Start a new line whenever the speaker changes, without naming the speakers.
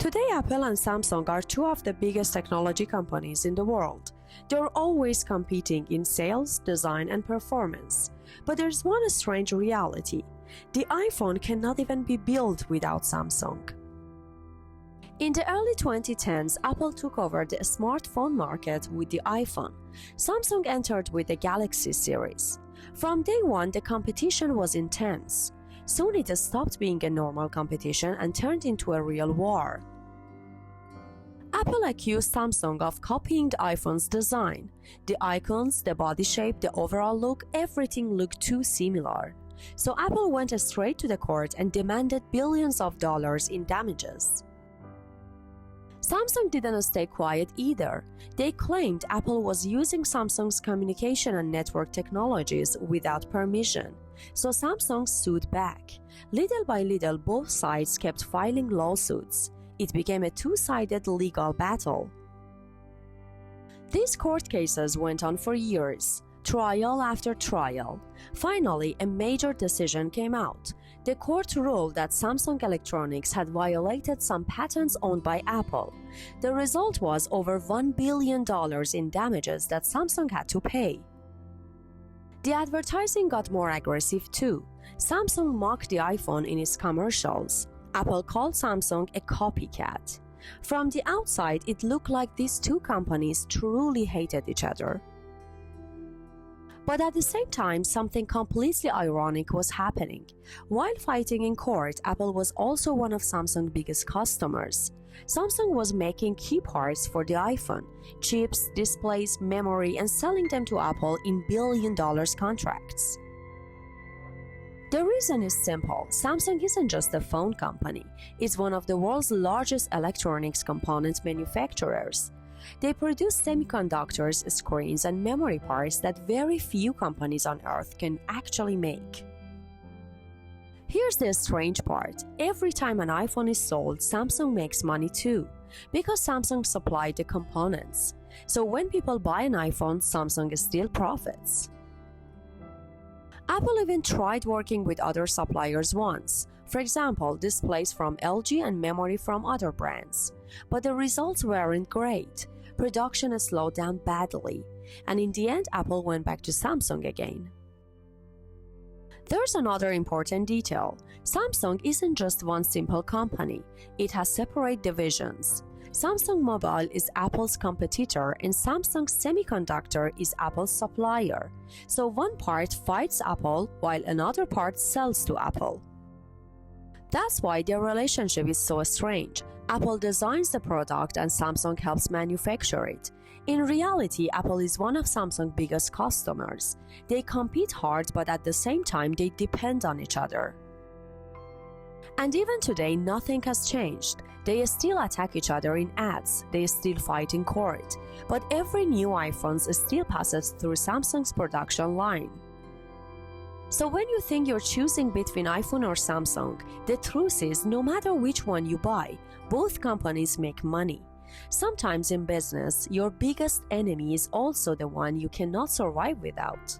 Today, Apple and Samsung are two of the biggest technology companies in the world. They're always competing in sales, design, and performance. But there's one strange reality. The iPhone cannot even be built without Samsung. In the early 2010s, Apple took over the smartphone market with the iPhone. Samsung entered with the Galaxy series. From day one, the competition was intense. Soon it stopped being a normal competition and turned into a real war. Apple accused Samsung of copying the iPhone's design. The icons, the body shape, the overall look, everything looked too similar. So Apple went straight to the court and demanded billions of dollars in damages. Samsung didn't stay quiet either. They claimed Apple was using Samsung's communication and network technologies without permission. So Samsung sued back. Little by little, both sides kept filing lawsuits. It became a two-sided legal battle. These court cases went on for years, trial after trial. Finally, a major decision came out. The court ruled that Samsung Electronics had violated some patents owned by Apple. The result was over $1 billion in damages that Samsung had to pay. The advertising got more aggressive too. Samsung mocked the iPhone in its commercials. Apple called Samsung a copycat. From the outside, it looked like these two companies truly hated each other. But at the same time, something completely ironic was happening. While fighting in court, Apple was also one of Samsung's biggest customers. Samsung was making key parts for the iPhone, chips, displays, memory, and selling them to Apple in billion-dollar contracts. The reason is simple. Samsung isn't just a phone company. It's one of the world's largest electronics component manufacturers. They produce semiconductors, screens, and memory parts that very few companies on Earth can actually make. Here's the strange part. Every time an iPhone is sold, Samsung makes money too, because Samsung supplied the components. So when people buy an iPhone, Samsung still profits. Apple even tried working with other suppliers once. For example, displays from LG and memory from other brands. But the results weren't great. Production slowed down badly. And in the end, Apple went back to Samsung again. There's another important detail. Samsung isn't just one simple company. It has separate divisions. Samsung Mobile is Apple's competitor and Samsung Semiconductor is Apple's supplier. So one part fights Apple while another part sells to Apple. That's why their relationship is so strange. Apple designs the product and Samsung helps manufacture it. In reality, Apple is one of Samsung's biggest customers. They compete hard, but at the same time, they depend on each other. And even today, nothing has changed. They still attack each other in ads. They still fight in court. But every new iPhone still passes through Samsung's production line. So when you think you're choosing between iPhone or Samsung, the truth is, no matter which one you buy, both companies make money. Sometimes in business, your biggest enemy is also the one you cannot survive without.